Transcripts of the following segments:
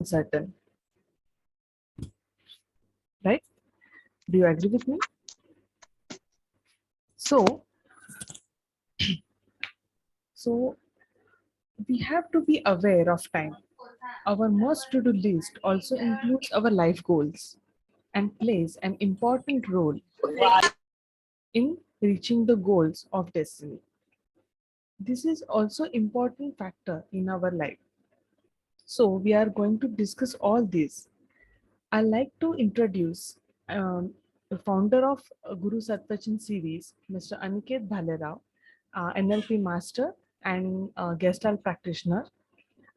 uncertain, right? Do you agree with me? So, so we have to be aware of time. Our most to-do list also includes our life goals and plays an important role in reaching the goals of destiny. This is also important factor in our life. So we are going to discuss all this. I like to introduce the founder of Guru Satvachan series, Mr. Aniket Bhalerao, NLP master and Gestalt practitioner.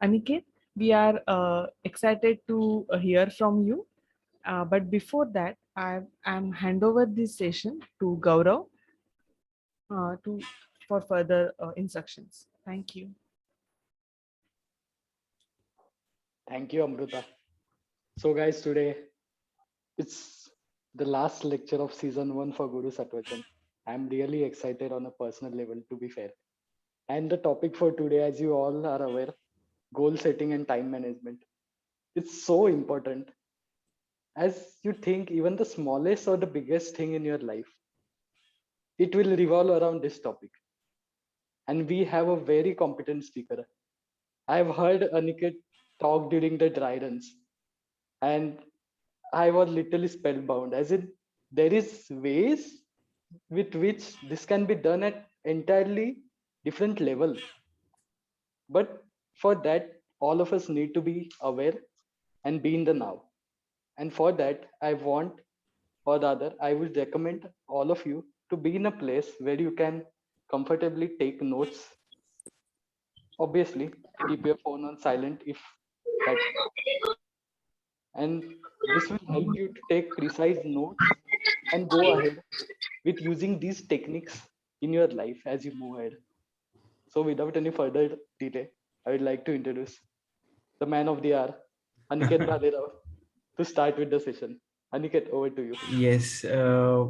Aniket, we are excited to hear from you. But before that, I'm hand over this session to Gaurav to for further instructions. Thank you. Thank you, Amruta. So, guys, today it's the last lecture of season 1 for Guru Satvachan. I'm really excited on a personal level, to be fair. And the topic for today, as you all are aware, goal setting and time management. It's so important. As you think, even the smallest or the biggest thing in your life, it will revolve around this topic. And we have a very competent speaker. I've heard Aniket talk during the dry runs, and I was literally spellbound. As in, there is ways with which this can be done at entirely different level. But for that, all of us need to be aware and be in the now. And for that, I want, or rather, I would recommend all of you to be in a place where you can comfortably take notes. Obviously, keep your phone on silent if that, and this will help you to take precise notes and go ahead with using these techniques in your life as you move ahead. So, without any further delay, I would like to introduce the man of the hour, Aniket Bhalerao, to start with the session. Aniket, over to you. Yes, a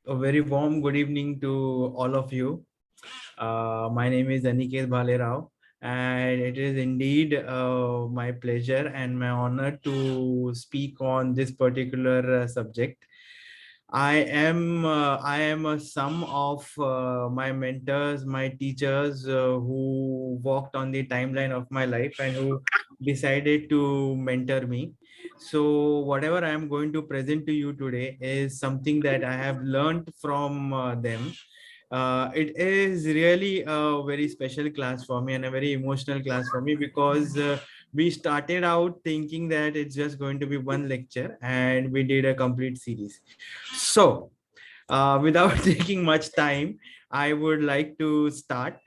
very warm good evening to all of you. My name is Anil Thomas, and it is indeed my pleasure and my honor to speak on this particular subject. I am a sum of my mentors, my teachers who walked on the timeline of my life and who decided to mentor me. So whatever I am going to present to you today is something that I have learned from them. It is really a very special class for me and a very emotional class for me because we started out thinking that it's just going to be one lecture and we did a complete series. So without taking much time, I would like to start.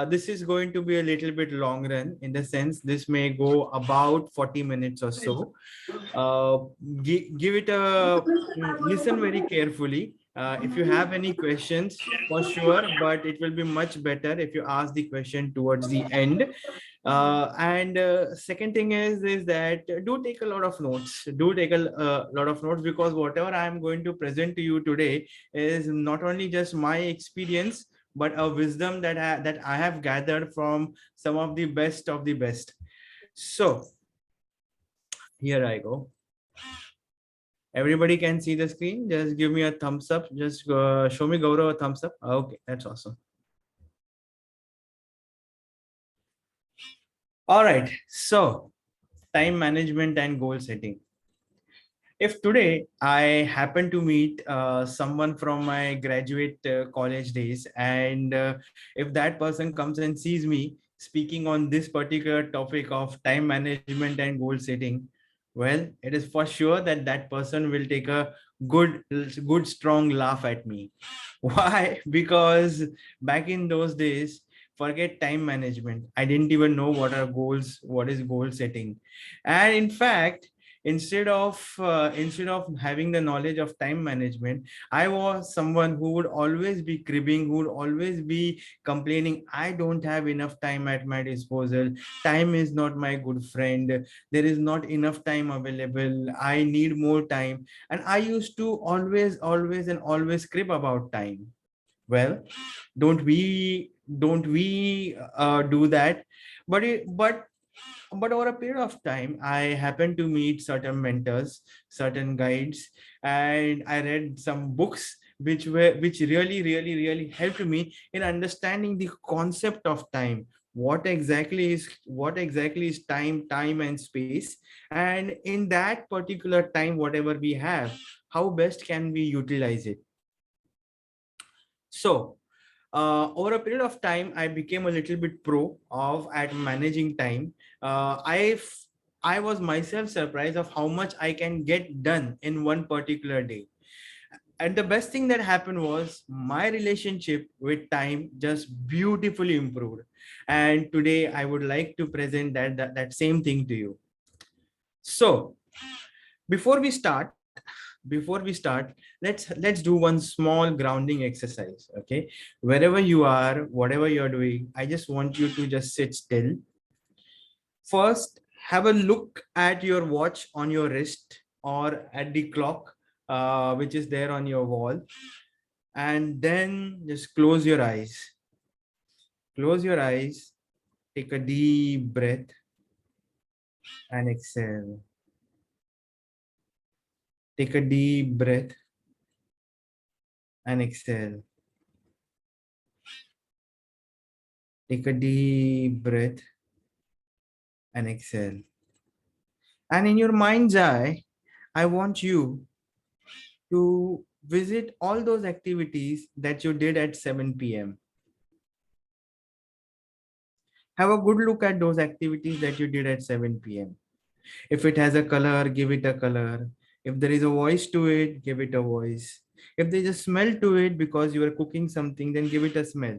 This is going to be a little bit long run in the sense this may go about 40 minutes or so. Uh, give it a listen very carefully. If you have any questions, for sure, but it will be much better if you ask the question towards the end. And second thing is that do take a lot of notes. Do take a lot of notes because whatever I am going to present to you today is not only just my experience, but a wisdom that I have gathered from some of the best of the best. So here I go. Everybody can see the screen. Just give me a thumbs up. Just show me Gaurav a thumbs up. Okay, that's awesome. All right. So time management and goal setting. If today I happen to meet someone from my graduate college days, and if that person comes and sees me speaking on this particular topic of time management and goal setting, well, it is for sure that that person will take a good strong laugh at me. Why? Because back in those days, forget time management, I didn't even know what is goal setting. And in fact, instead of having the knowledge of time management, I was someone who would always be cribbing, who would always be complaining, I don't have enough time at my disposal, time is not my good friend, there is not enough time available, I need more time. And I used to always crib about time. Well, don't we do that? But But over a period of time, I happened to meet certain mentors, certain guides, and I read some books which really helped me in understanding the concept of time. What exactly is time and space, and in that particular time, whatever we have, how best can we utilize it? So over a period of time, I became a little bit pro of at managing time. I was myself surprised of how much I can get done in one particular day. And the best thing that happened was my relationship with time just beautifully improved. And today I would like to present that same thing to you. So before we start, let's do one small grounding exercise. Okay, wherever you are, whatever you're doing, I just want you to just sit still. First, have a look at your watch on your wrist or at the clock which is there on your wall, and then just close your eyes, take a deep breath and exhale. Take a deep breath and exhale. Take a deep breath and exhale. And in your mind's eye, I want you to visit all those activities that you did at 7 p.m. Have a good look at those activities that you did at 7 p.m. If it has a color, give it a color. If there is a voice to it, give it a voice. If there is a smell to it because you are cooking something, then give it a smell.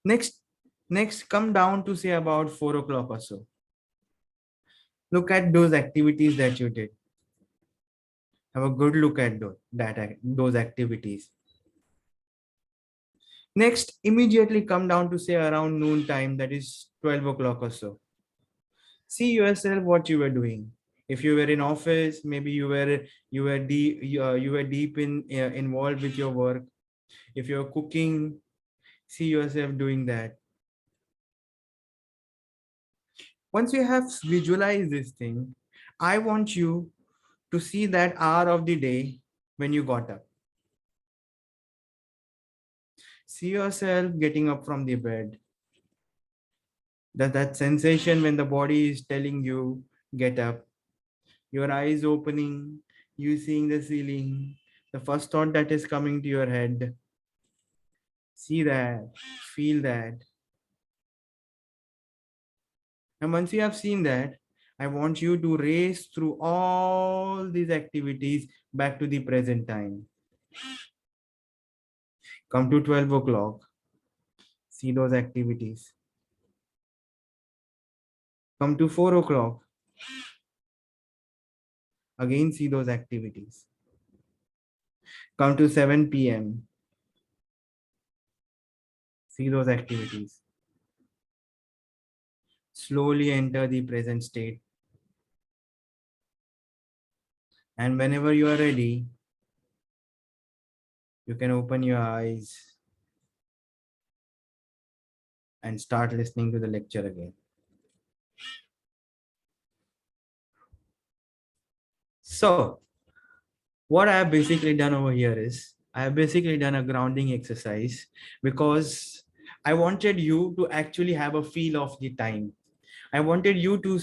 Next, come down to say about 4 o'clock or so. Look at those activities that you did. Have a good look at those activities. Next, immediately come down to say around noon time, that is 12 o'clock or so. See yourself what you were doing. If you were in office, maybe you were deep involved with your work. If you're cooking, see yourself doing that. Once you have visualized this thing, I want you to see that hour of the day when you got up. See yourself getting up from the bed. That sensation when the body is telling you, get up. Your eyes opening, you seeing the ceiling, the first thought that is coming to your head. See that, feel that. And once you have seen that, I want you to race through all these activities back to the present time. Come to 12 o'clock. See those activities. Come to 4 o'clock. Again, see those activities. Come to 7 p.m. See those activities. Slowly enter the present state. And whenever you are ready, you can open your eyes and start listening to the lecture again. So, what I have basically done over here is I have basically done a grounding exercise because I wanted you to actually have a feel of the time. I wanted you to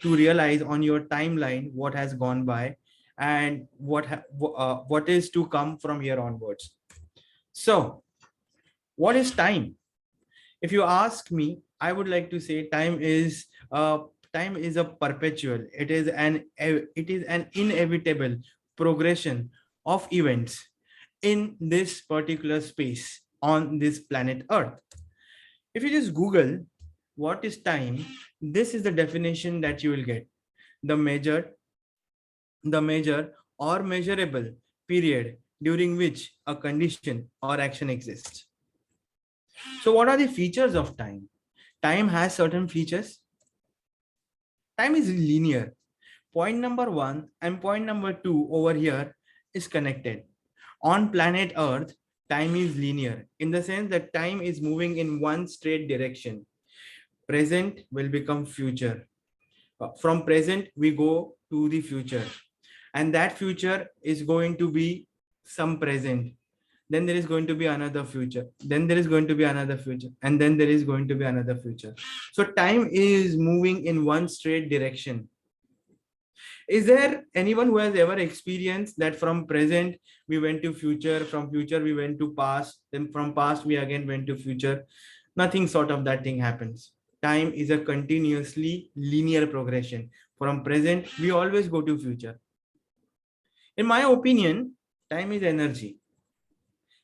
realize on your timeline what has gone by and what is to come from here onwards. So, what is time? If you ask me, I would like to say time is a perpetual. It is an inevitable progression of events in this particular space on this planet Earth. If you just Google what is time, this is the definition that you will get. The measure or measurable period during which a condition or action exists. So what are the features of time? Time has certain features. Time is linear. Point number 1 and point number 2 over here is connected. On planet Earth, time is linear in the sense that time is moving in one straight direction. present will become future. From present, we go to the future. And that future is going to be some present. Then there is going to be another future. Then there is going to be another future. And then there is going to be another future. So time is moving in one straight direction. Is there anyone who has ever experienced that from present we went to future, from future we went to past, then from past we again went to future? Nothing sort of that thing happens. Time is a continuously linear progression. From present, we always go to future. In my opinion, time is energy.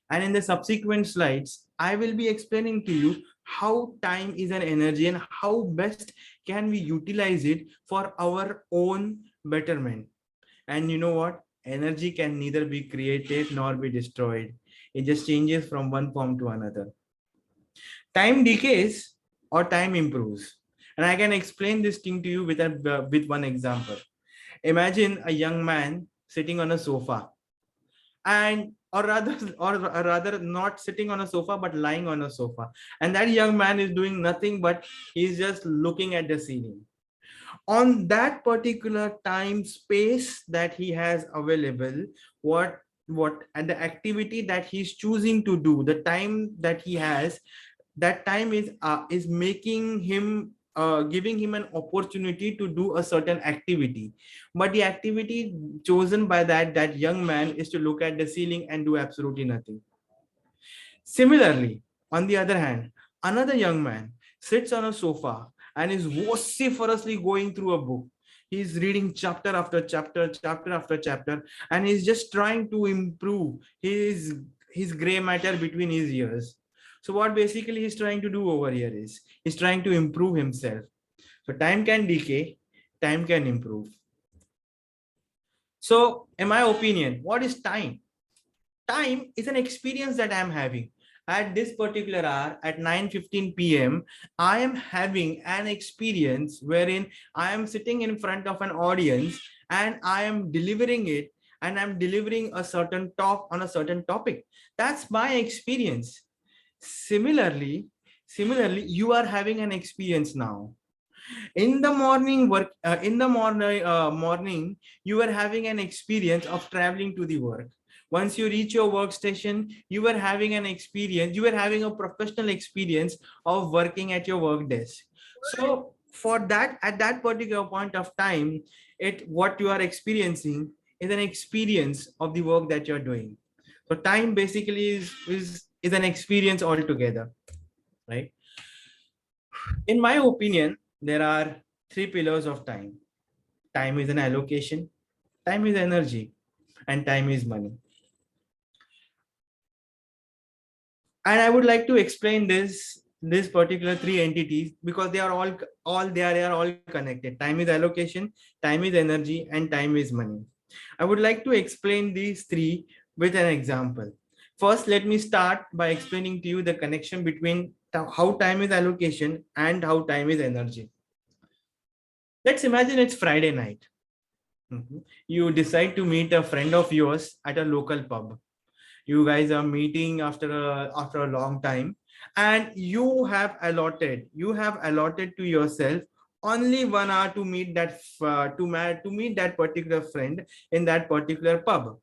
And in the subsequent slides, I will be explaining to you how time is an energy and how best can we utilize it for our own betterment. And you know what? Energy can neither be created nor be destroyed. It just changes from one form to another. Time decays or time improves. And I can explain this thing to you with one example. Imagine a young man sitting on a sofa, and or rather not sitting on a sofa but lying on a sofa, and that young man is doing nothing but he's just looking at the ceiling. On that particular time space that he has available, what and the activity that he's choosing to do, the time that he has, that time is making him giving him an opportunity to do a certain activity. But the activity chosen by that young man is to look at the ceiling and do absolutely nothing. Similarly, on the other hand, another young man sits on a sofa and is vociferously going through a book. He's reading chapter after chapter, chapter after chapter, and he's just trying to improve his gray matter between his ears. So what basically he's trying to do over here is he's trying to improve himself. So time can decay, time can improve. So in my opinion, what is time? Time is an experience that I'm having. At this particular hour, at 9:15 p.m., I am having an experience wherein I am sitting in front of an audience and I am delivering it, and I'm delivering a certain talk on a certain topic. That's my experience. Similarly, you are having an experience now. In the morning work, in the morning, you are having an experience of traveling to the work. Once you reach your workstation, you are having an experience, you are having a professional experience of working at your work desk. So for that, at that particular point of time, what you are experiencing is an experience of the work that you're doing. So time basically is an experience altogether, right? In my opinion, there are three pillars of time. Time is an allocation, time is energy, and time is money. And I would like to explain this particular three entities because they are all connected. Time is allocation, time is energy, and time is money. I would like to explain these three with an example. First, let me start by explaining to you the connection between how time is allocation and how time is energy. Let's imagine it's Friday night. You decide to meet a friend of yours at a local pub. You guys are meeting after a long time, and you have allotted to yourself only 1 hour to meet that particular friend in that particular pub.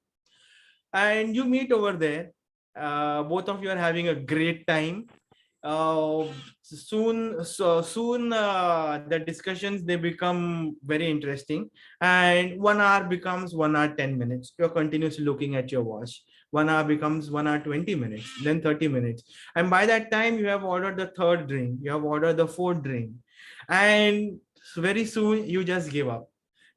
And you meet over there. Both of you are having a great time. Soon the discussions, they become very interesting, and 1 hour becomes 1 hour 10 minutes. You're continuously looking at your watch. 1 hour becomes 1 hour 20 minutes, then 30 minutes, and by that time you have ordered the third drink, you have ordered the fourth drink, and very soon you just give up.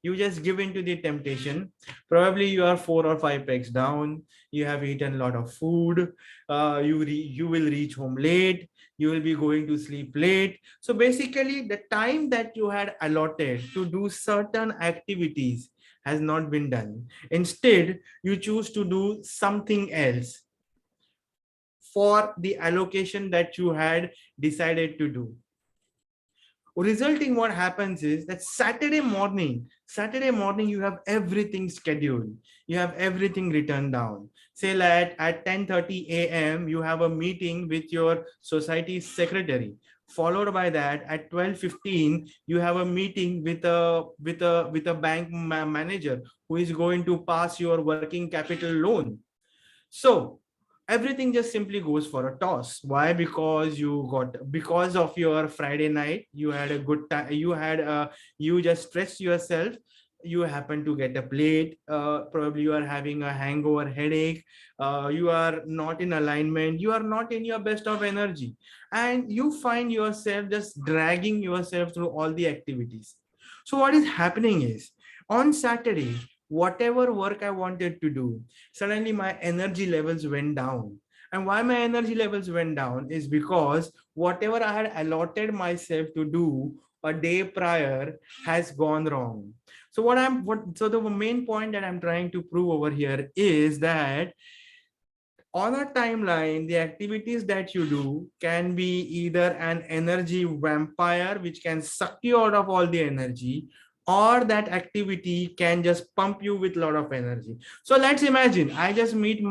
You just give into the temptation. Probably you are 4 or 5 pegs down, you have eaten a lot of food, you will reach home late, you will be going to sleep late. So basically the time that you had allotted to do certain activities has not been done. Instead, you choose to do something else for the allocation that you had decided to do. Resulting, what happens is that Saturday morning you have everything scheduled, you have everything written down. Say that at 10:30 a.m. you have a meeting with your society secretary, Followed by that, at 12:15, you have a meeting with a bank manager who is going to pass your working capital loan. So everything just simply goes for a toss. Why? Because of your Friday night, you had a good time. You just stressed yourself. You happen to get up late. Probably you are having a hangover, headache. You are not in alignment. You are not in your best of energy, and you find yourself just dragging yourself through all the activities. So what is happening is, on Saturday, whatever work I wanted to do, suddenly my energy levels went down. And why my energy levels went down is because whatever I had allotted myself to do a day prior has gone wrong. So so the main point that I'm trying to prove over here is that on a timeline, the activities that you do can be either an energy vampire, which can suck you out of all the energy, or that activity can just pump you with a lot of energy. So let's imagine I just meet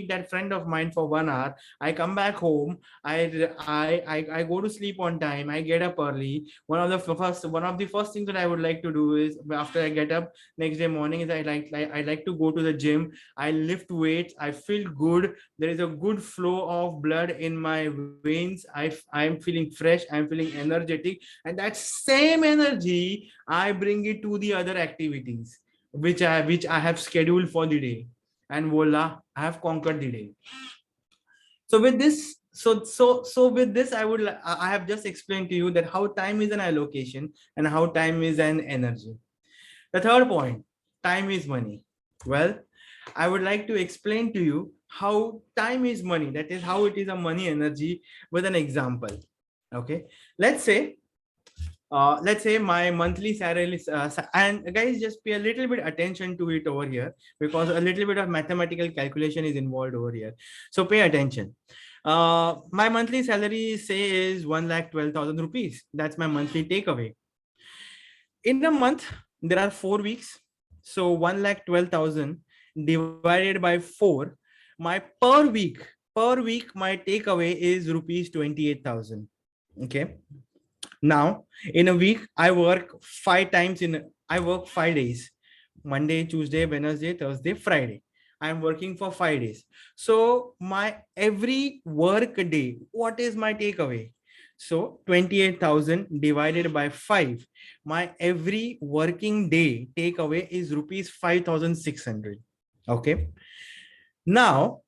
that friend of mine for 1 hour. I come back home. I go to sleep on time. I get up early. One of the first things that I would like to do is, after I get up next day morning, is I like to go to the gym. I lift weights. I feel good. There is a good flow of blood in my veins. I'm feeling fresh. I'm feeling energetic, and that same energy I bring it to the other activities which I have scheduled for the day, and voila, I have conquered the day. So with this, with this, I have just explained to you that how time is an allocation and how time is an energy. The third point, time is money. Well, I would like to explain to you how time is money. That is how it is a money energy with an example. Okay, let's say my monthly salary is, and guys, just pay a little bit attention to it over here, because a little bit of mathematical calculation is involved over here. So pay attention. My monthly salary, say, is 1,12,000 rupees. That's my monthly takeaway. In a month, there are 4 weeks. So 1,12,000 divided by 4, my per week my takeaway is rupees 28,000. Okay. Now, in a week, I work 5 days: Monday, Tuesday, Wednesday, Thursday, Friday. I'm working for 5 days. So my every work day, what is my takeaway? So 28,000 divided by 5. My every working day takeaway is rupees 5,600. Okay. Now,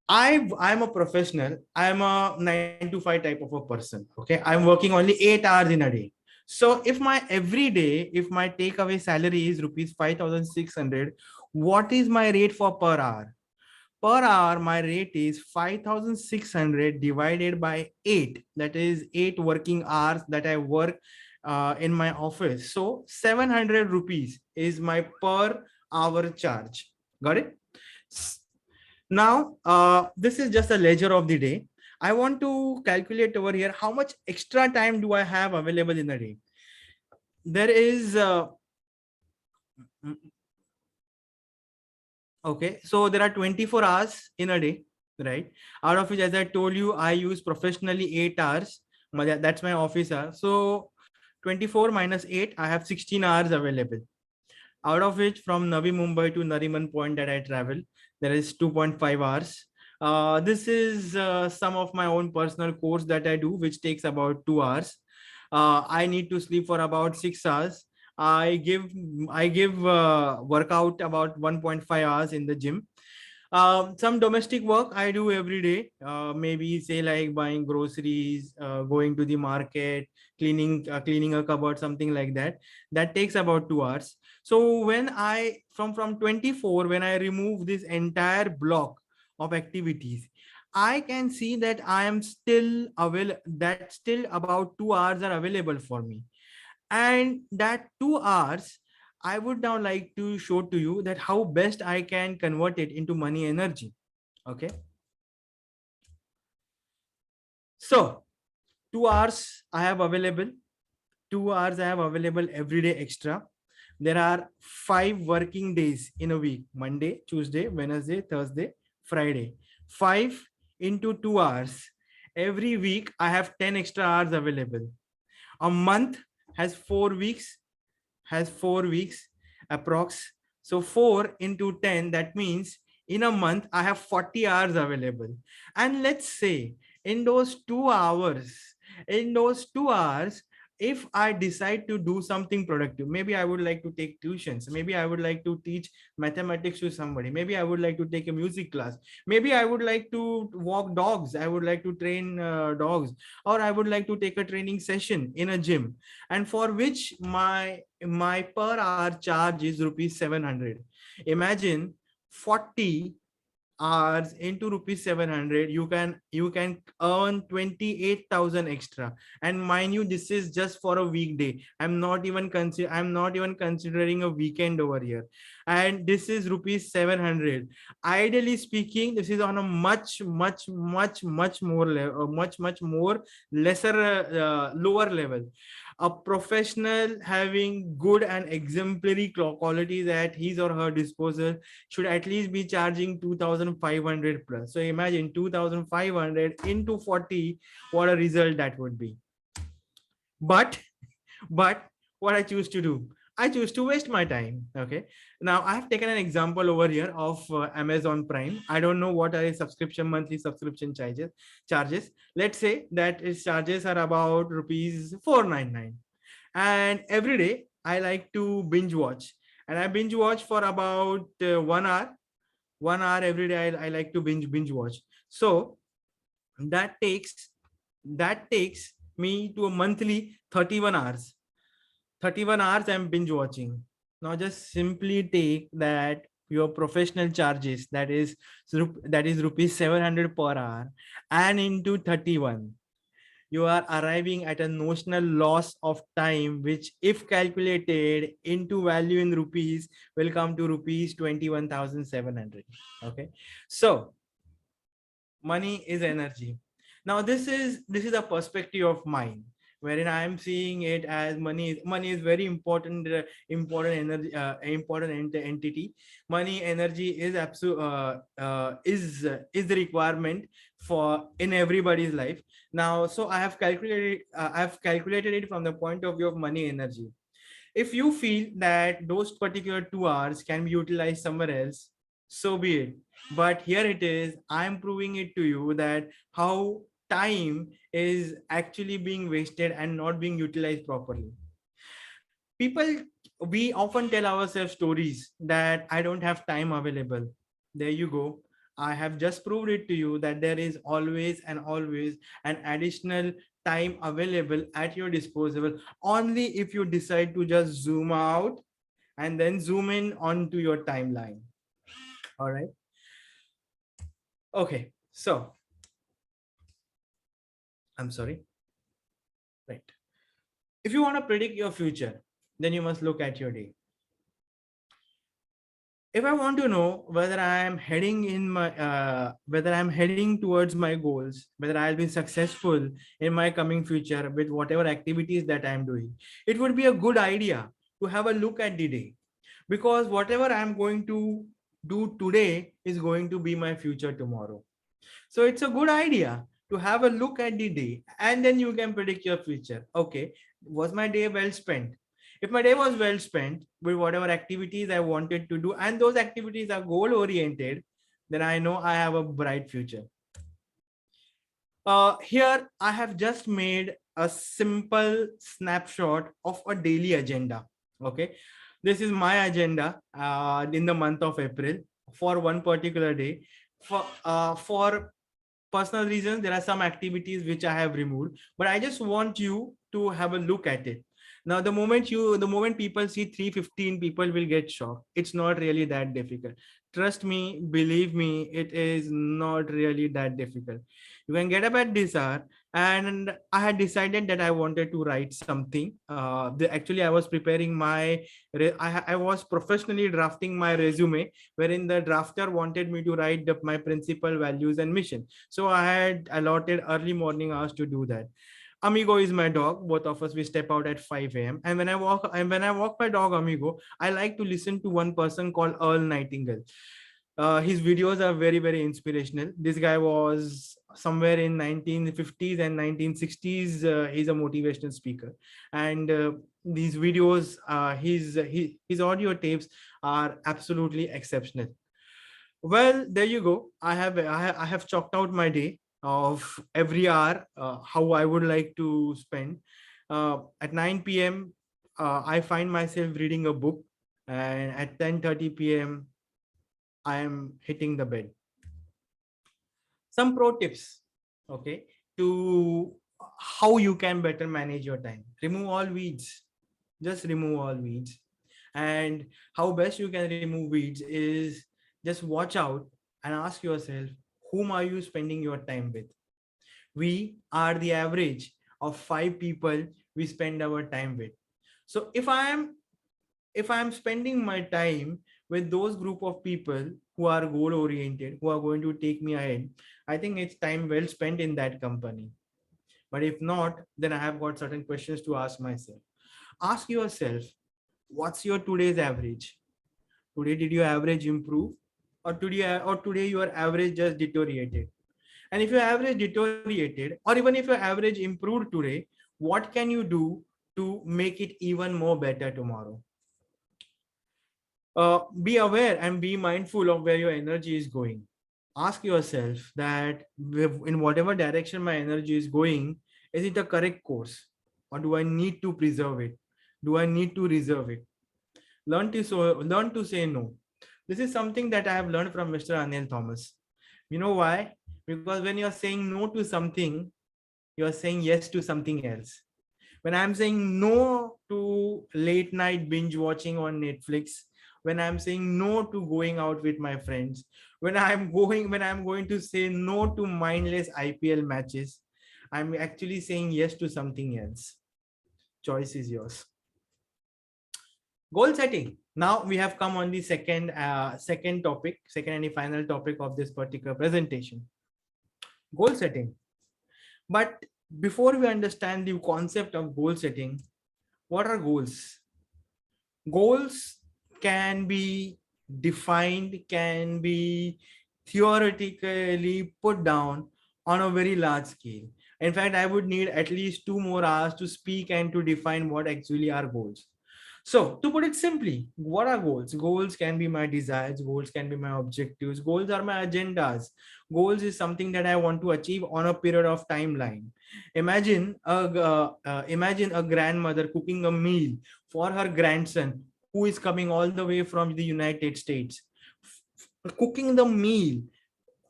I'm a professional. I'm a 9 to 5 type of a person. Okay. I'm working only 8 hours in a day. So if my every day, if my takeaway salary is rupees 5,600, what is my rate for per hour? Per hour, my rate is 5,600 divided by 8. That is 8 working hours that I work in my office. So 700 rupees is my per hour charge. Got it? Now, this is just a ledger of the day. I want to calculate over here how much extra time do I have available in a day. There is okay, so there are 24 hours in a day, right? Out of which, as I told you, I use professionally 8 hours. That's my office hour. So 24 minus 8, I have 16 hours available. Out of which, from Navi Mumbai to Nariman Point that I travel, there is 2.5 hours. This is some of my own personal course that I do, which takes about 2 hours. I need to sleep for about 6 hours. I give workout about 1.5 hours in the gym. Some domestic work I do every day. Maybe, say, like buying groceries, going to the market, cleaning a cupboard, something like that. That takes about 2 hours. So when I from 24, when I remove this entire block of activities, I can see that I am still available. That still about 2 hours are available for me, and that 2 hours, I would now like to show to you that how best I can convert it into money energy. Okay. So 2 hours I have available. 2 hours I have available every day extra. There are 5 working days in a week: Monday, Tuesday, Wednesday, Thursday, Friday. 5 into 2 hours. Every week I have 10 extra hours available. A month has 4 weeks, has 4 weeks approx. So 4 into 10, that means in a month I have 40 hours available. And let's say in those 2 hours, in those 2 hours, if I decide to do something productive, maybe I would like to take tuitions, maybe I would like to teach mathematics to somebody, maybe I would like to take a music class, maybe I would like to walk dogs, I would like to train dogs, or I would like to take a training session in a gym, and for which my per hour charge is rupees 700. Imagine 40 hours into rupees 700, you can earn 28,000 extra. And mind you, this is just for a weekday. I'm not even considering a weekend over here, and this is rupees 700. Ideally speaking, this is on a much more level, much more lesser lower level. A professional having good and exemplary qualities at his or her disposal should at least be charging 2,500 plus. So imagine 2,500 into 40, what a result that would be. But but what I choose to do, I choose to waste my time. Okay, now I have taken an example over here of Amazon Prime. I don't know what are its subscription, monthly subscription charges. Let's say that its charges are about rupees 499, and every day I like to binge watch, and I binge watch for about 1 hour. 1 hour every day. I like to binge watch. So that takes that takes me to a monthly 31 hours. 31 hours I'm binge watching. Now just simply take that your professional charges, that is rupees 700 per hour, and into 31, you are arriving at a notional loss of time, which if calculated into value in rupees will come to rupees 21,700. Okay, so money is energy. Now this is a perspective of mine, wherein I am seeing it as money is very important, important energy, important entity. Money energy is absolute, is the requirement for in everybody's life. Now, so I have calculated it from the point of view of money energy. If you feel that those particular 2 hours can be utilized somewhere else, so be it. But here it is, I'm proving it to you that how time is actually being wasted and not being utilized properly. People, we often tell ourselves stories that I don't have time available. There you go. I have just proved it to you that there is always an additional time available at your disposal, only if you decide to just zoom out and then zoom in onto your timeline. All right. Okay. So I'm sorry. Right. If you want to predict your future, then you must look at your day. If I want to know whether I am heading in my whether I'm heading towards my goals, whether I'll be successful in my coming future with whatever activities that I'm doing, it would be a good idea to have a look at the day, because whatever I'm going to do today is going to be my future tomorrow. So it's a good idea to have a look at the day, and then you can predict your future. Okay, was my day well spent? If my day was well spent with whatever activities I wanted to do, and those activities are goal oriented, then I know I have a bright future. Here I have just made a simple snapshot of a daily agenda. Okay, this is my agenda in the month of April for one particular day. For personal reasons, there are some activities which I have removed, but I just want you to have a look at it. Now, the moment people see 315, people will get shocked. It's not really that difficult. Trust me, believe me, it is not really that difficult. You can get up at this hour, and I had decided that I wanted to write something. Actually, I was preparing I was professionally drafting my resume, wherein the drafter wanted me to write my principal values and mission. So I had allotted early morning hours to do that. Amigo is my dog. Both of us, we step out at 5 a.m. And when I walk my dog Amigo, I like to listen to one person called Earl Nightingale. His videos are very, very inspirational. This guy was somewhere in 1950s and 1960s. He's a motivational speaker, and these videos, his audio tapes are absolutely exceptional. Well, there you go. I have chalked out my day of every hour, how I would like to spend. At 9 p.m., I find myself reading a book, and at 10:30 p.m., I am hitting the bed. Some pro tips, okay, to how you can better manage your time. Remove all weeds. Just remove all weeds. And how best you can remove weeds is just watch out and ask yourself, whom are you spending your time with? We are the average of 5 people we spend our time with. So if I am spending my time with those group of people who are goal oriented, who are going to take me ahead, I think it's time well spent in that company. But if not, then I have got certain questions to ask myself. Ask yourself, what's your today's average? Today, did your average improve? Or today your average just deteriorated? And if your average deteriorated, or even if your average improved today, what can you do to make it even more better tomorrow? Be aware and be mindful of where your energy is going. Ask yourself that in whatever direction my energy is going, is it a correct course, or do I need to preserve it? Do I need to reserve it? Learn to say no. This is something that I have learned from Mr. Anil Thomas. You know why? Because when you're saying no to something, you're saying yes to something else. When I'm saying no to late night binge watching on Netflix, when I'm saying no to going out with my friends, when I'm going to say no to mindless IPL matches, I'm actually saying yes to something else. Choice is yours. Goal setting. Now we have come on the second topic, second and the final topic of this particular presentation. Goal setting. But before we understand the concept of goal setting, what are goals? Goals can be defined, can be theoretically put down on a very large scale. In fact, I would need at least 2 more hours to speak and to define what actually are goals. So, to put it simply, what are goals? Goals can be my desires, goals can be my objectives, goals are my agendas. Goals is something that I want to achieve on a period of timeline. Imagine a grandmother cooking a meal for her grandson who is coming all the way from the United States. Cooking the meal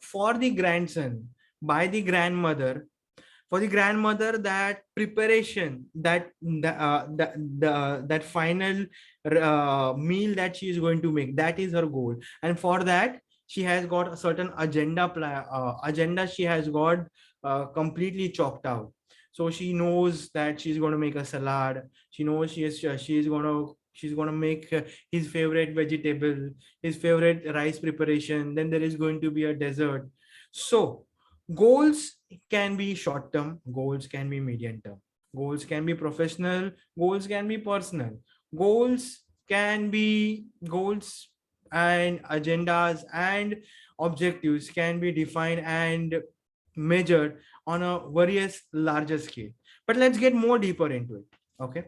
for the grandson by the grandmother, for the grandmother, that preparation, that final meal that she is going to make, that is her goal. And for that, she has got a certain agenda she has got completely chalked out. So she knows that she's going to make a salad. She knows she's going to make his favorite vegetable, his favorite rice preparation. Then there is going to be a dessert. So goals can be short term, goals can be medium term, goals can be professional, goals can be personal, goals can be goals, and agendas and objectives can be defined and measured on a various larger scale. But let's get more deeper into it. Okay,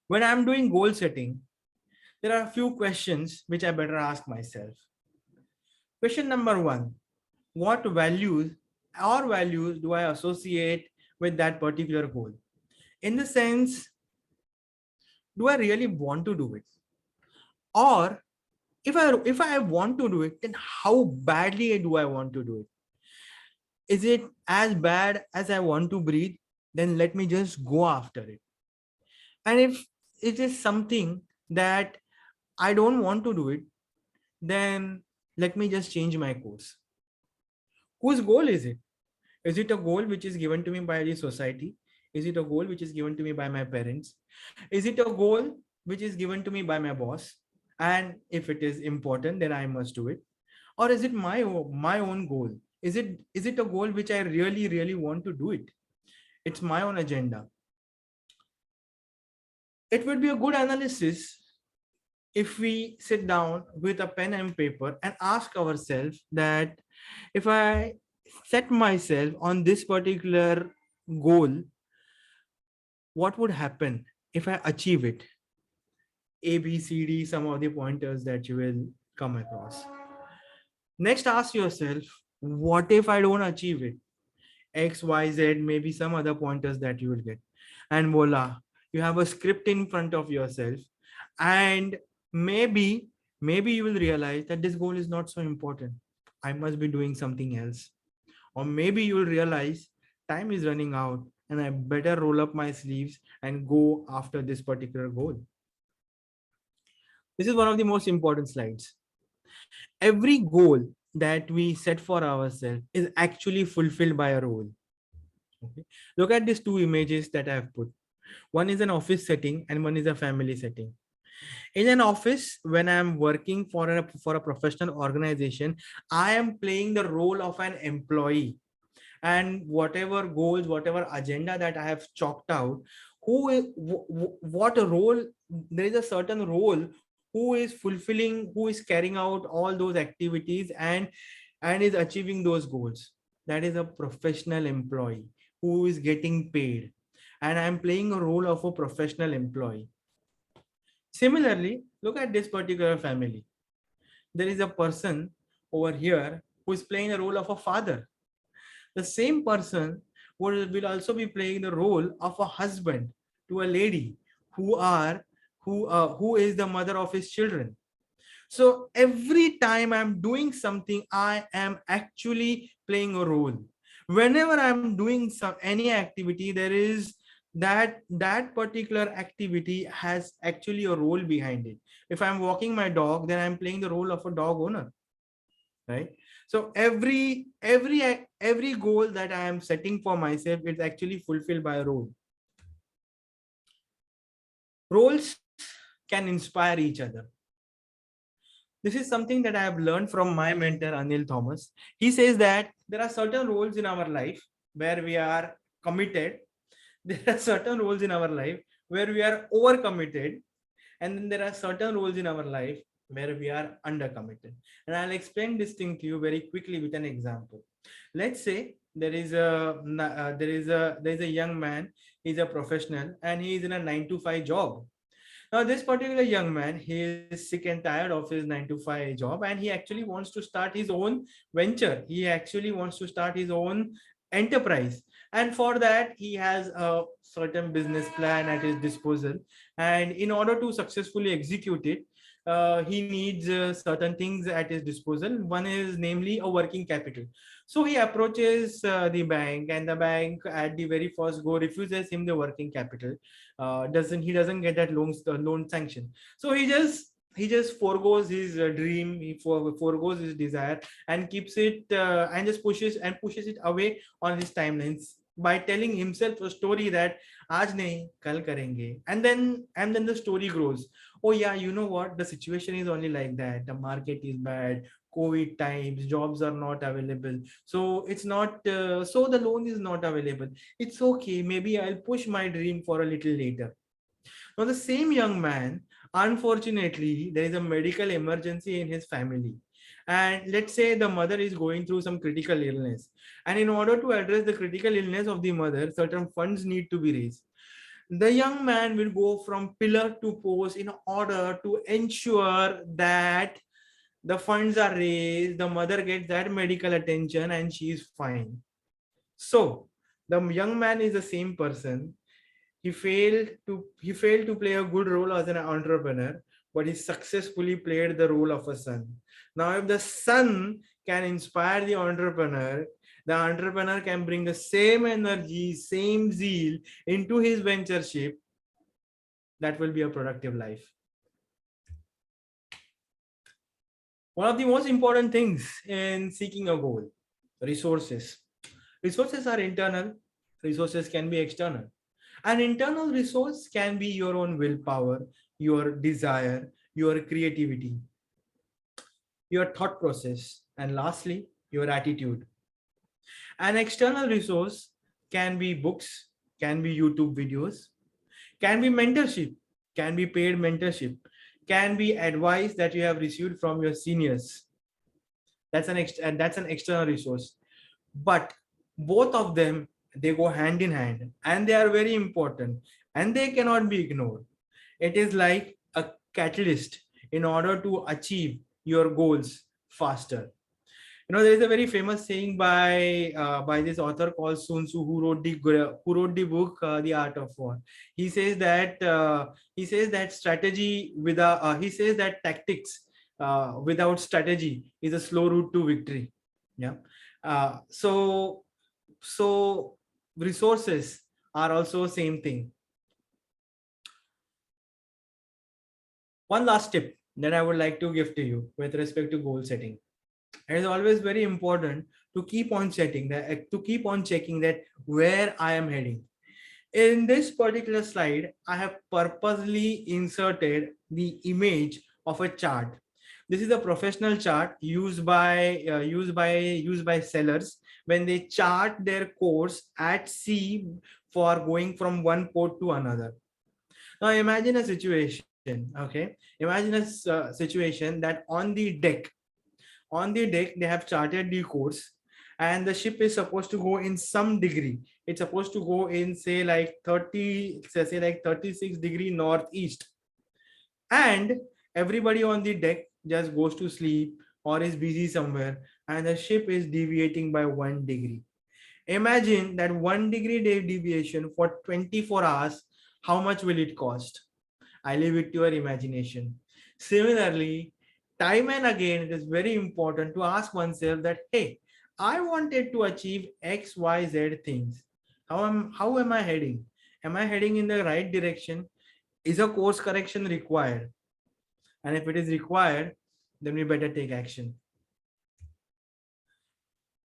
when I'm doing goal setting, there are a few questions which I better ask myself. Question number one: what values do I associate with that particular goal? In the sense, do I really want to do it? Or if I want to do it, then how badly do I want to do it? Is it as bad as I want to breathe? Then let me just go after it. And if it is something that I don't want to do it, then let me just change my course. Whose goal is it? Is it a goal which is given to me by the society? Is it a goal which is given to me by my parents? Is it a goal which is given to me by my boss? And if it is important, then I must do it. Or is it my own goal? Is it a goal which I really, really want to do it? It's my own agenda. It would be a good analysis if we sit down with a pen and paper and ask ourselves that if I set myself on this particular goal, what would happen if I achieve it? A, B, C, D, some of the pointers that you will come across. Next, ask yourself, what if I don't achieve it? X, Y, Z, maybe some other pointers that you will get. And voila, you have a script in front of yourself. And maybe, maybe you will realize that this goal is not so important. I must be doing something else. Or maybe you will realize time is running out and I better roll up my sleeves and go after this particular goal. This is one of the most important slides. Every goal that we set for ourselves is actually fulfilled by a role. Okay. Look at these two images that I have put. One is an office setting and one is a family setting. In an office, when I'm working for a professional organization, I am playing the role of an employee, and whatever goals, whatever agenda that I have chalked out, what a role, there is a certain role who is fulfilling, who is carrying out all those activities and is achieving those goals. That is a professional employee who is getting paid, and I'm playing a role of a professional employee. Similarly, look at this particular family. There is a person over here who is playing the role of a father. The same person will also be playing the role of a husband to a lady who are who is the mother of his children. So every time I'm doing something, I am actually playing a role. Whenever I'm doing any activity, there is that particular activity has actually a role behind it. If I'm walking my dog, then I'm playing the role of a dog owner, right? So every goal that I am setting for myself is actually fulfilled by a role. Roles can inspire each other. This is something that I have learned from my mentor Anil Thomas. He says that there are certain roles in our life where we are committed. There are certain roles in our life where we are overcommitted, and then there are certain roles in our life where we are undercommitted. And I'll explain this thing to you very quickly with an example. Let's say there is a young man. He's a professional and he is in a 9 to 5 job. Now, this particular young man, he is sick and tired of his 9 to 5 job, and he actually wants to start his own venture. He actually wants to start his own enterprise. And for that, he has a certain business plan at his disposal. And in order to successfully execute it, he needs certain things at his disposal. One is namely a working capital. So he approaches the bank, and the bank at the very first go refuses him the working capital. Doesn't get that loan sanction. So he just foregoes his dream. He foregoes his desire and keeps it and just pushes it away on his timelines by telling himself a story that aaj nahi kal karenge. And then the story grows. Oh yeah, you know what, the situation is only like that, the market is bad, COVID times, jobs are not available, so it's not so the loan is not available. It's okay, maybe I'll push my dream for a little later. Now, the same young man, unfortunately, there is a medical emergency in his family. And let's say the mother is going through some critical illness. And in order to address the critical illness of the mother, certain funds need to be raised. The young man will go from pillar to post in order to ensure that the funds are raised, the mother gets that medical attention, and she is fine. So, the young man is the same person. He failed to play a good role as an entrepreneur, but he successfully played the role of a son. Now, if the son can inspire the entrepreneur can bring the same energy, same zeal into his ventureship. That will be a productive life. One of the most important things in seeking a goal: resources. Resources are internal, resources can be external. An internal resource can be your own willpower, your desire, your creativity, your thought process, and lastly, your attitude. An external resource can be books, can be YouTube videos, can be mentorship, can be paid mentorship, can be advice that you have received from your seniors. That's an external resource. But both of them, they go hand in hand, and they are very important, and they cannot be ignored. It is like a catalyst in order to achieve your goals faster. There is a very famous saying by this author called Sun Tzu, who wrote the book The Art of War. He says that strategy without he says that tactics without strategy is a slow route to victory. Yeah. So resources are also same thing. One last tip that I would like to give to you with respect to goal setting. It is always very important to keep on checking that where I am heading. In this particular slide, I have purposely inserted the image of a chart. This is a professional chart used by sellers when they chart their course at sea for going from one port to another. Now imagine a situation, okay? Imagine a situation that on the deck they have charted the course, and the ship is supposed to go in some degree. It's supposed to go in say like 36 degree northeast, and everybody on the deck just goes to sleep or is busy somewhere, and the ship is deviating by 1 degree. Imagine that 1 degree deviation for 24 hours. How much will it cost? I leave it to your imagination. Similarly, time and again, it is very important to ask oneself that, hey, I wanted to achieve X, Y, Z things. How am I heading? Am I heading in the right direction? Is a course correction required? And if it is required, then we better take action.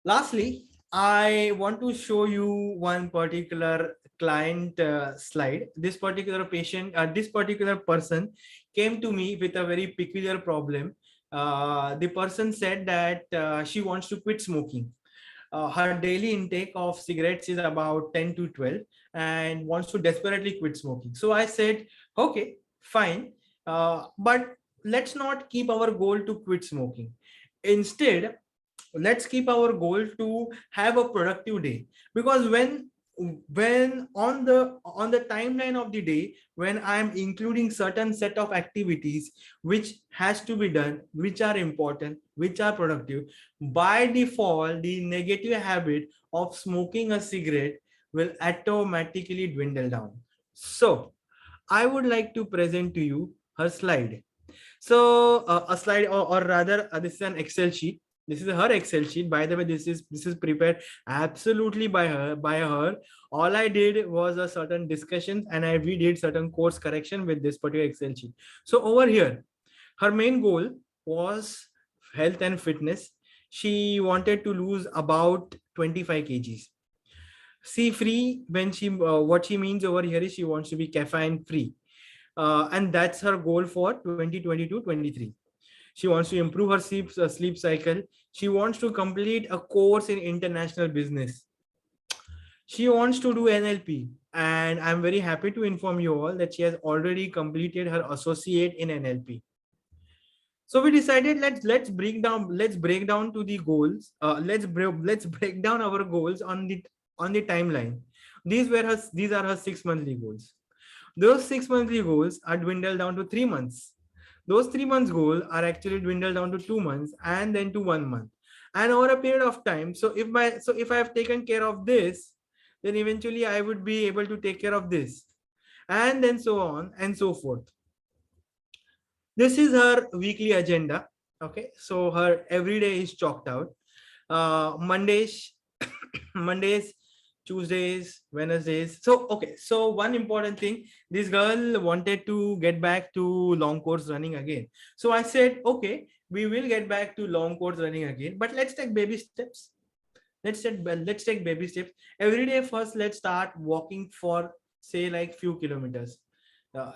Lastly, I want to show you one particular client slide. This particular person came to me with a very peculiar problem. The person said that she wants to quit smoking. Her daily intake of cigarettes is about 10 to 12 and wants to desperately quit smoking. So I said, okay, fine, but let's not keep our goal to quit smoking. Instead, let's keep our goal to have a productive day, because when on the timeline of the day, when I'm including certain set of activities which has to be done, which are important, which are productive, by default the negative habit of smoking a cigarette will automatically dwindle down. So I would like to present to you her slide. So a slide, or rather, this is an Excel sheet. This is her Excel sheet. By the way, this is prepared absolutely by her. All I did was a certain discussions, and we did certain course correction with this particular Excel sheet. So over here, her main goal was health and fitness. She wanted to lose about 25 kgs. See, free, when what she means over here is she wants to be caffeine free. And that's her goal for 2022-23. She wants to improve her sleep cycle. She wants to complete a course in international business. She wants to do NLP, and I'm very happy to inform you all that she has already completed her associate in NLP. So we decided, let's break down to the goals. Let's break down our goals on the timeline. These are her 6 monthly goals. Those 6 monthly goals are dwindled down to 3 months. Those 3 months goal are actually dwindled down to 2 months and then to 1 month. And over a period of time, so if I have taken care of this, then eventually I would be able to take care of this, and then so on and so forth. This is her weekly agenda. Okay, so her every day is chalked out. Mondays, Tuesdays, Wednesdays. So, okay. So one important thing, this girl wanted to get back to long course running again. So I said, okay, we will get back to long course running again, but let's take baby steps. Let's take baby steps. Every day first, let's start walking for say like few kilometers.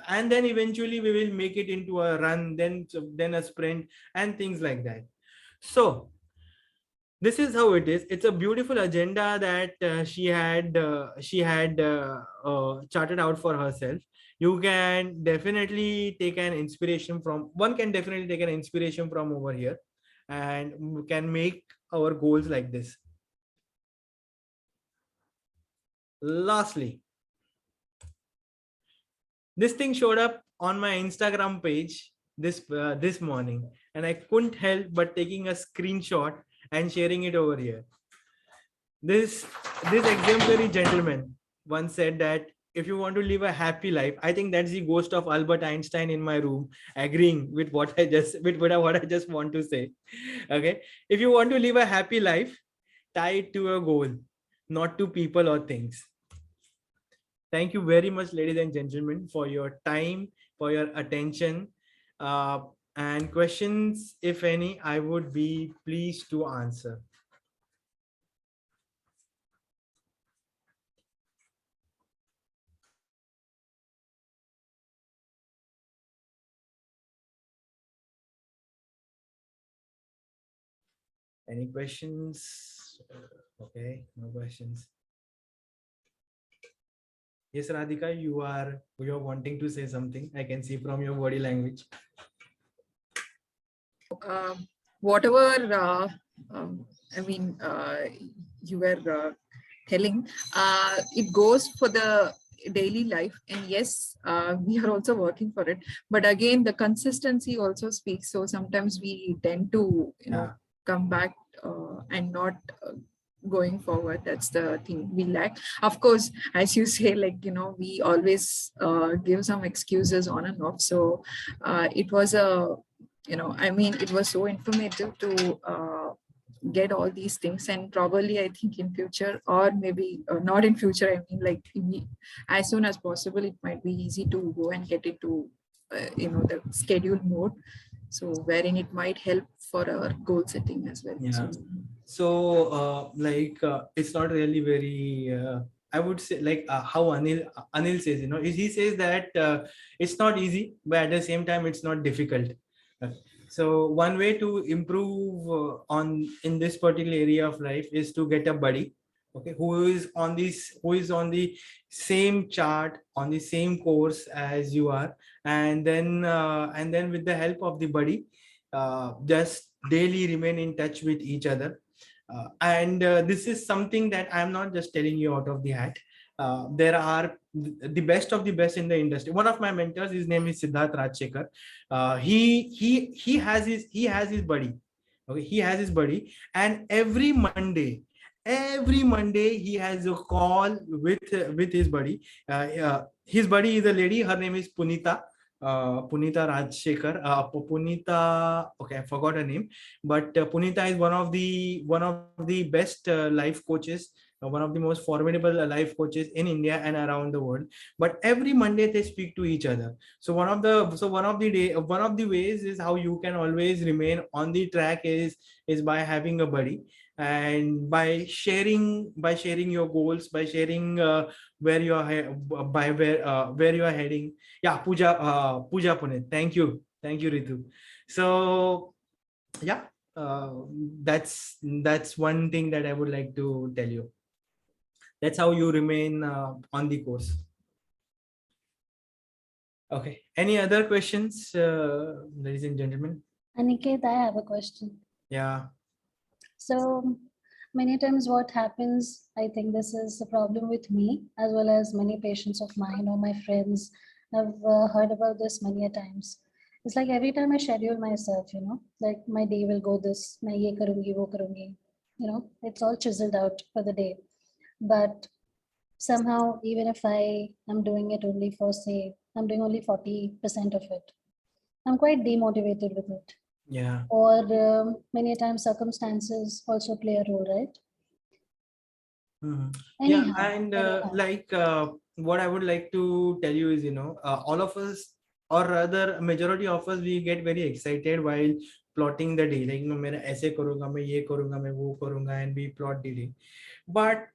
And then eventually we will make it into a run, then a sprint and things like that. So this is how it is. It's a beautiful agenda that she had charted out for herself. You can definitely take an inspiration from, one can definitely take an inspiration from over here, and can make our goals like this. Lastly, this thing showed up on my Instagram page this morning, and I couldn't help but taking a screenshot and sharing it over here. This exemplary gentleman once said that if you want to live a happy life, I think that's the ghost of Albert Einstein in my room, agreeing with what I just want to say. Okay, if you want to live a happy life, tie it to a goal, not to people or things. Thank you very much, ladies and gentlemen, for your time, for your attention, uh, and questions, if any, I would be pleased to answer. Any questions? Okay, no questions. Yes, Radhika, you are wanting to say something. I can see from your body language. Whatever I mean, you were telling, it goes for the daily life, and yes, we are also working for it. But again, the consistency also speaks. So sometimes we tend to, Yeah. come back and not. Going forward, that's the thing we lack. Of course, as you say, like, we always give some excuses on and off. So it was a, I mean, it was so informative to get all these things. And probably I think in future, or maybe not in future, I mean, like, as soon as possible, it might be easy to go and get into the scheduled mode, so wherein it might help for our goal setting as well. Yeah. So it's not really very I would say, like how Anil says, he says that it's not easy, but at the same time it's not difficult. So one way to improve on in this particular area of life is to get a buddy, okay, who is on the same chart, on the same course as you are, and then with the help of the buddy, just daily remain in touch with each other. And this is something that I'm not just telling you out of the hat. There are the best of the best in the industry. One of my mentors, his name is Siddharth Rajshekar. He has his buddy. Okay, he has his buddy, and every Monday he has a call with his buddy. His buddy is a lady. Her name is Punita Rajshekar. Punita, okay, I forgot her name, but Punita is one of the best life coaches, one of the most formidable life coaches in India and around the world. But every Monday they speak to each other. So one of the ways is how you can always remain on the track is by having a buddy, and by sharing your goals, by sharing where you are where you are heading. Yeah, Pooja Puneet, thank you, Ritu. So yeah, that's one thing that I would like to tell you. That's how you remain on the course. Okay, any other questions, ladies and gentlemen? Aniket, I have a question. Yeah. So many times what happens, I think this is a problem with me as well as many patients of mine or my friends. I've heard about this many a times. It's like every time I schedule myself, like my day will go this, main ye karungi, wo karungi, it's all chiseled out for the day. But somehow, even if I am doing it only for, say, I'm doing only 40% of it, I'm quite demotivated with it. Yeah. Or many times circumstances also play a role, right? Yeah, Anyhow, and anyhow. what I would like to tell you is, all of us, or rather majority of us, we get very excited while plotting the day, like, मेरा ऐसे करूँगा, मैं ये करूँगा, मैं वो करूँगा, and we plot the day. But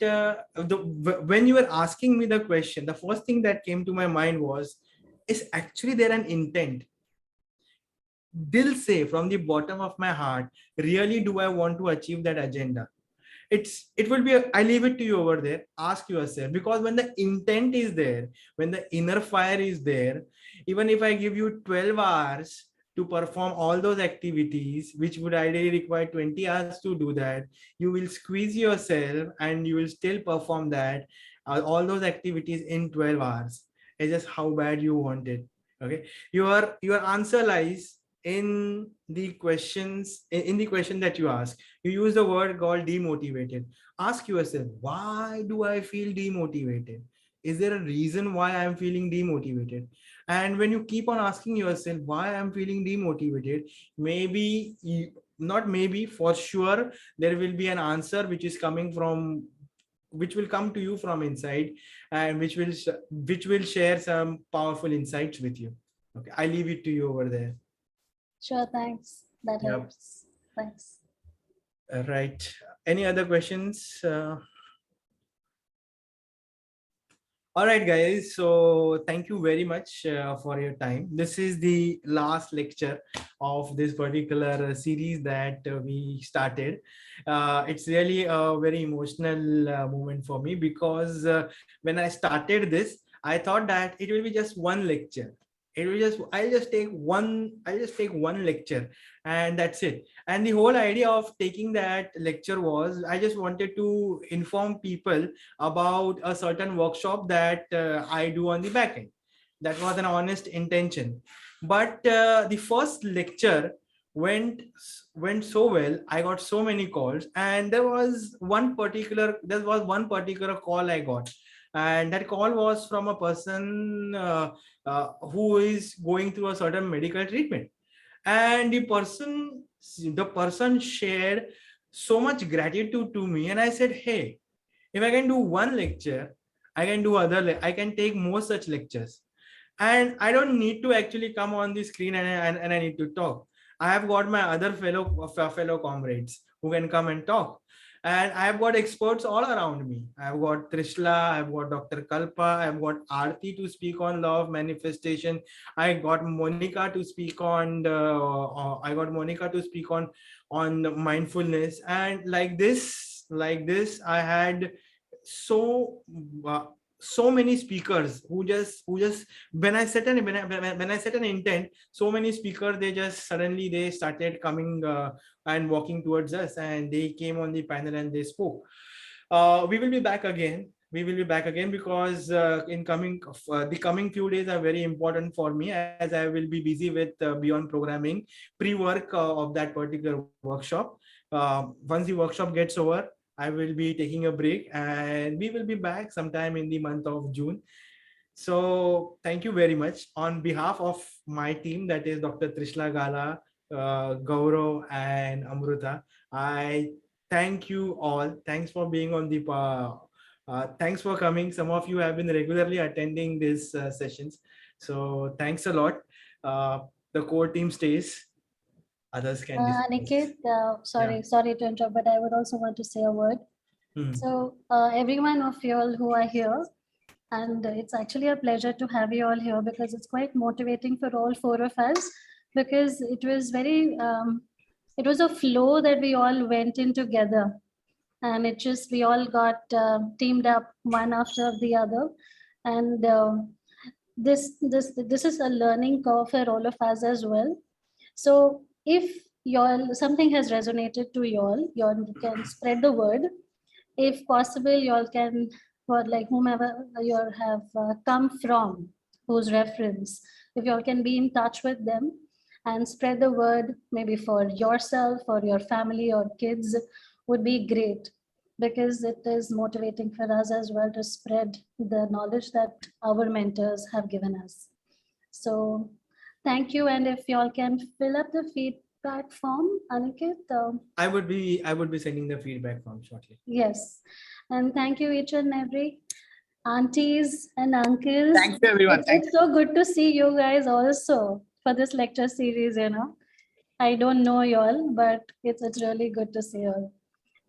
when you were asking me the question, the first thing that came to my mind was, is actually there an intent? Dil se, from the bottom of my heart, really do I want to achieve that agenda? it will be I leave it to you over there. Ask yourself, because when the intent is there, when the inner fire is there, even if I give you 12 hours to perform all those activities, which would ideally require 20 hours to do that, you will squeeze yourself and you will still perform that, all those activities in 12 hours. It's just how bad you want it. Okay, your answer lies in the questions, in the question that you ask. You use the word called demotivated. Ask yourself, why do I feel demotivated? Is there a reason why I'm feeling demotivated? And when you keep on asking yourself why I'm feeling demotivated, maybe not maybe, for sure there will be an answer which is coming from, which will come to you from inside, and which will share some powerful insights with you. Okay, I leave it to you over there. Sure, thanks. That Yep. helps. Thanks. Right. Any other questions? All right, guys. So thank you very much for your time. This is the last lecture of this particular series that we started. It's really a very emotional moment for me, because when I started this, I thought that it will be just one lecture. It will just I'll just take one lecture, and that's it. And the whole idea of taking that lecture was, I just wanted to inform people about a certain workshop that I do on the back end. That was an honest intention. But the first lecture went so well. I got so many calls, and there was one particular call I got, and that call was from a person who is going through a certain medical treatment, and the person shared so much gratitude to me, and I said, hey, if I can do one lecture, I can do I can take more such lectures, and I don't need to actually come on the screen and I need to talk. I have got my other fellow comrades who can come and talk, and I have got experts all around me. I have got Trishla, I have got Dr. Kalpa, I have got Aarti to speak on law of manifestation. I got Monica to speak on mindfulness, and like this I had so uh, so many speakers who just when I set an intent, so many speakers, they started coming and walking towards us, and they came on the panel and they spoke. We will be back again. Because the coming few days are very important for me, as I will be busy with beyond programming pre-work of that particular workshop. Once the workshop gets over, I will be taking a break, and we will be back sometime in the month of June. So thank you very much on behalf of my team, that is Dr. Trishla Gala, Gaurav, and Amruta. I thank you all. Thanks for being on the thanks for coming. Some of you have been regularly attending these sessions, so thanks a lot. Uh, the core team stays. Others can discuss. Aniket, sorry to interrupt, but I would also want to say a word. Hmm. So, every one of you all who are here, and it's actually a pleasure to have you all here, because it's quite motivating for all four of us, because it was it was a flow that we all went in together, and we all got teamed up one after the other, and this is a learning curve for all of us as well. So if something has resonated to you all can spread the word. If possible, you all can, for like whomever you all have come from, whose reference, if you all can be in touch with them and spread the word, maybe for yourself or your family or kids, would be great, because it is motivating for us as well to spread the knowledge that our mentors have given us. So thank you. And if you all can fill up the feedback form, Aniket. I would be sending the feedback form shortly. Yes. And thank you, each and every aunties and uncles. Thank you, everyone. It's so good to see you guys also for this lecture series, I don't know you all, but it's really good to see you all.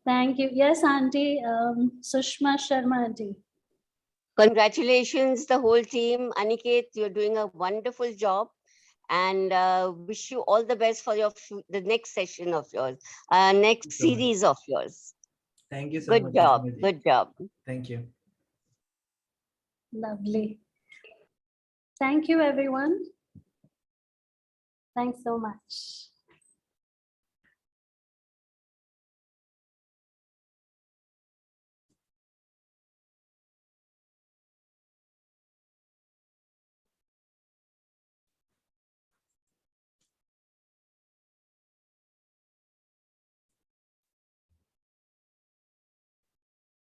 Thank you. Yes, Auntie, Sushma Sharma Auntie. Congratulations, the whole team. Aniket, you're doing a wonderful job, and wish you all the best for the next session of yours, next series of yours. Thank you so Good much. job. Asma ji. Good job. Thank you. Lovely. Thank you, everyone. Thanks so much.